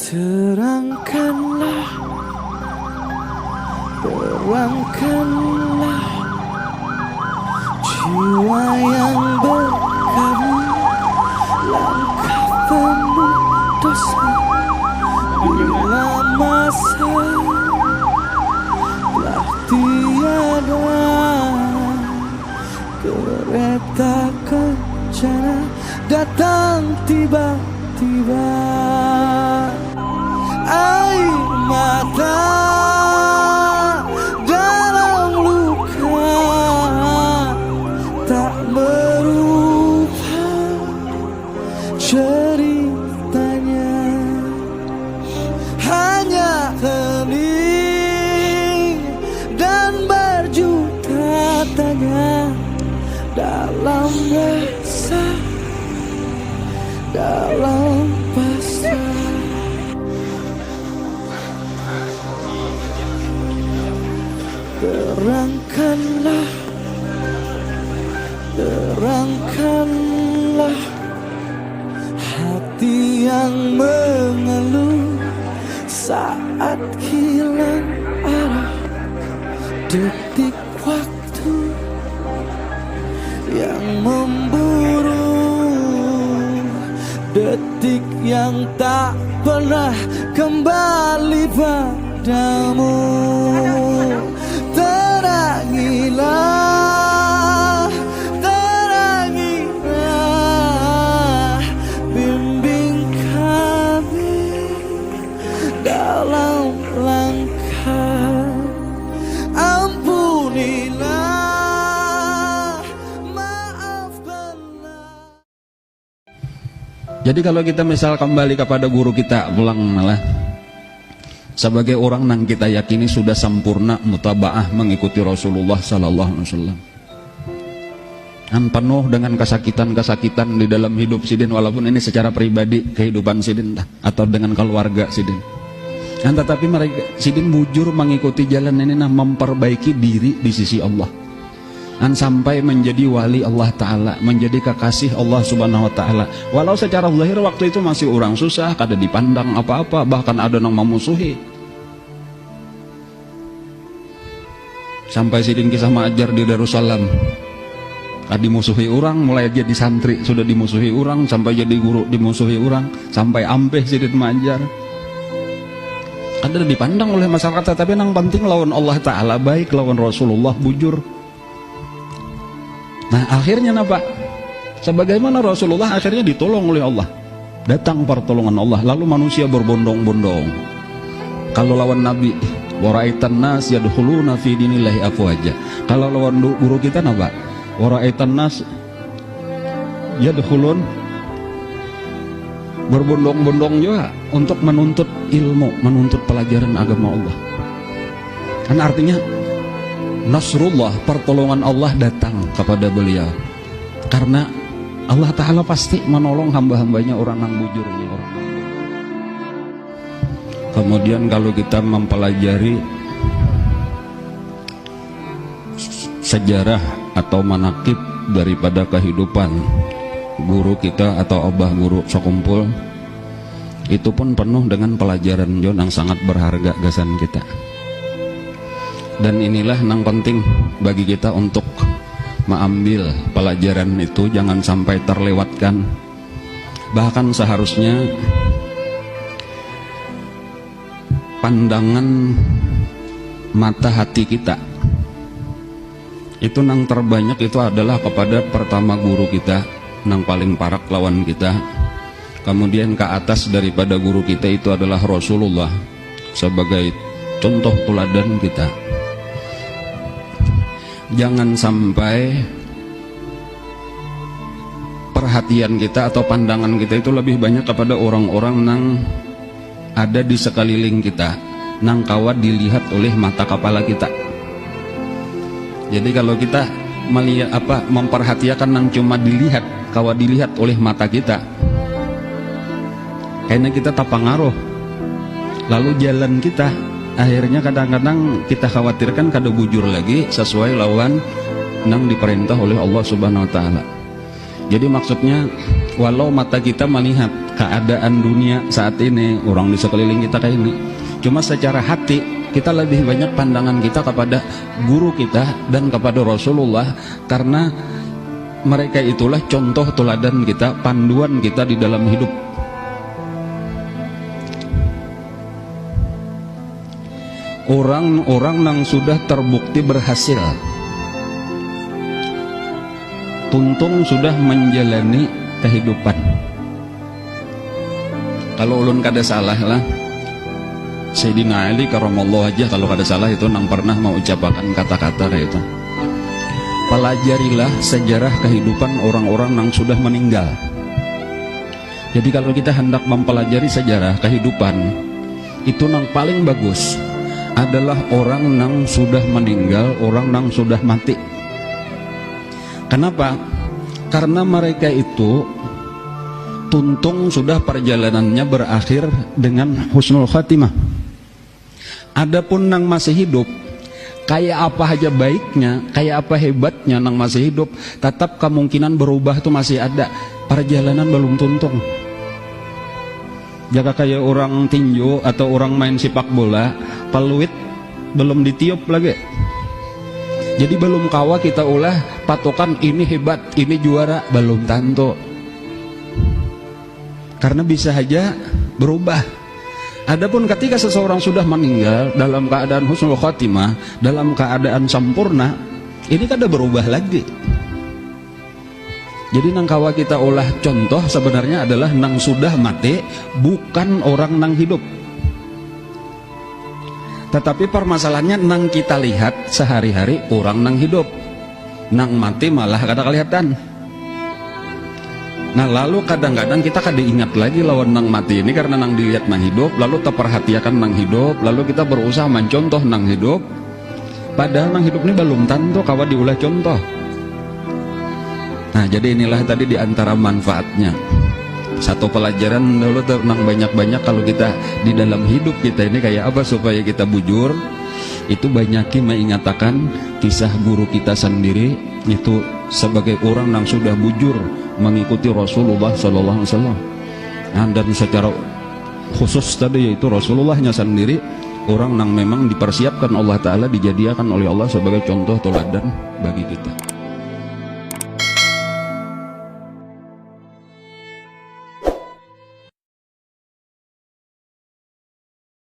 Terangkanlah, terangkanlah jiwa yang berkabut, langkah penuh dosa. Bila masa telah tiada, kereta kencana datang tiba-tiba. Air mata dalam luka tak berubah ceritanya, hanya hening dan berjuta tanya dalam resah, dalam pasrah. Terangkanlah, terangkanlah hati yang mengeluh saat hilang arah. Detik waktu yang memburu, detik yang tak pernah kembali padamu. Terangilah, terangilah, bimbing kami dalam langkah. Ampunilah, maafkanlah. Jadi kalau kita misal kembali kepada guru kita, pulang malah sebagai orang yang kita yakini sudah sempurna mutabaah mengikuti Rasulullah sallallahu alaihi wasallam, dan penuh dengan kesakitan-kesakitan di dalam hidup sidin, walaupun ini secara pribadi kehidupan sidin atau dengan keluarga sidin, dan tetapi mereka sidin bujur mengikuti jalan ini, memperbaiki diri di sisi Allah, dan sampai menjadi wali Allah Ta'ala, menjadi kekasih Allah Subhanahu Wa Ta'ala. Walau secara zahir waktu itu masih orang susah, kada dipandang apa-apa, bahkan ada yang memusuhi. Sampai sidin kisah mengajar di Darussalam, dimusuhi orang, mulai jadi santri sudah dimusuhi orang, sampai jadi guru dimusuhi orang, sampai ampeh sidin mengajar. Ada dipandang oleh masyarakat, tetapi yang penting lawan Allah Ta'ala baik, lawan Rasulullah bujur. Nah akhirnya apa? Sebagaimana Rasulullah akhirnya ditolong oleh Allah, datang pertolongan Allah, lalu manusia berbondong-bondong. Kalau lawan Nabi, waraitan nas yadkhuluna fi dinillahi afwaja. Kalau lawan guru kita apa? Waraitan nas yadkhulun, berbondong-bondong juga untuk menuntut ilmu, menuntut pelajaran agama Allah. Kan artinya Nasrullah, pertolongan Allah datang kepada beliau, karena Allah Ta'ala pasti menolong hamba-hambanya orang yang bujur ini, orang yang bujur. Kemudian kalau kita mempelajari sejarah atau manakib daripada kehidupan guru kita atau abah guru sekumpul, itu pun penuh dengan pelajaran yang sangat berharga gasan kita. Dan inilah yang penting bagi kita untuk mengambil pelajaran itu, jangan sampai terlewatkan. Bahkan seharusnya pandangan mata hati kita itu nang terbanyak itu adalah kepada pertama guru kita, nang paling parak lawan kita. Kemudian ke atas daripada guru kita itu adalah Rasulullah sebagai contoh teladan kita. Jangan sampai perhatian kita atau pandangan kita itu lebih banyak kepada orang-orang yang ada di sekeliling kita, nang kawat dilihat oleh mata kepala kita. Jadi kalau kita melihat memperhatikan nang cuma dilihat, kawat dilihat oleh mata kita, kayaknya kita tak pengaruh. Lalu jalan kita akhirnya kadang-kadang kita khawatirkan kada bujur lagi sesuai lawan nang diperintah oleh Allah Subhanahu Wa Taala. Jadi maksudnya Walau mata kita melihat keadaan dunia saat ini, orang di sekeliling kita kayak ini, cuma secara hati kita lebih banyak pandangan kita kepada guru kita dan kepada Rasulullah, karena mereka itulah contoh teladan kita, panduan kita di dalam hidup. Orang-orang yang sudah terbukti berhasil, tuntung sudah menjalani kehidupan. Kalau ulun kada salah lah, Sayyidina Ali karamallahu wajhah kalau kada salah itu nang pernah mau ucapakan kata-kata kayak itu. Pelajarilah sejarah kehidupan orang-orang yang sudah meninggal. Jadi kalau kita hendak mempelajari sejarah kehidupan, itu yang paling bagus adalah orang yang sudah meninggal, orang yang sudah mati. Kenapa? Karena mereka itu tuntung sudah perjalanannya berakhir dengan husnul khatimah. Adapun yang masih hidup, kayak apa aja baiknya, kayak apa hebatnya yang masih hidup, tetap kemungkinan berubah itu masih ada. Perjalanan belum tuntung. Jika kayak orang tinju atau orang main sepak bola, peluit belum ditiup lagi. Jadi belum kawa kita ulah patokan ini hebat, ini juara, belum tentu. Karena bisa saja berubah. Adapun ketika seseorang sudah meninggal dalam keadaan husnul khotimah, dalam keadaan sempurna, ini kada berubah lagi. Jadi nang kawa kita ulah contoh sebenarnya adalah nang sudah mati, bukan orang nang hidup. Tetapi permasalahannya nang kita lihat sehari-hari orang nang hidup, nang mati malah kada kelihatan. Nah lalu kadang-kadang kita kada ingat lagi lawan nang mati ini karena nang dilihat nang hidup, lalu terperhatikan nang hidup, lalu kita berusaha mencontoh nang hidup, padahal nang hidup ini belum tentu kawa diulah contoh. Nah jadi inilah tadi diantara manfaatnya. Satu pelajaran dulu tenang banyak-banyak kalau kita di dalam hidup kita ini kayak apa supaya kita bujur. Itu banyakin mengatakan kisah guru kita sendiri itu sebagai orang yang sudah bujur mengikuti Rasulullah Sallallahu Alaihi Wasallam. Dan secara khusus tadi yaitu Rasulullahnya sendiri orang yang memang dipersiapkan Allah Ta'ala, dijadikan oleh Allah sebagai contoh teladan bagi kita.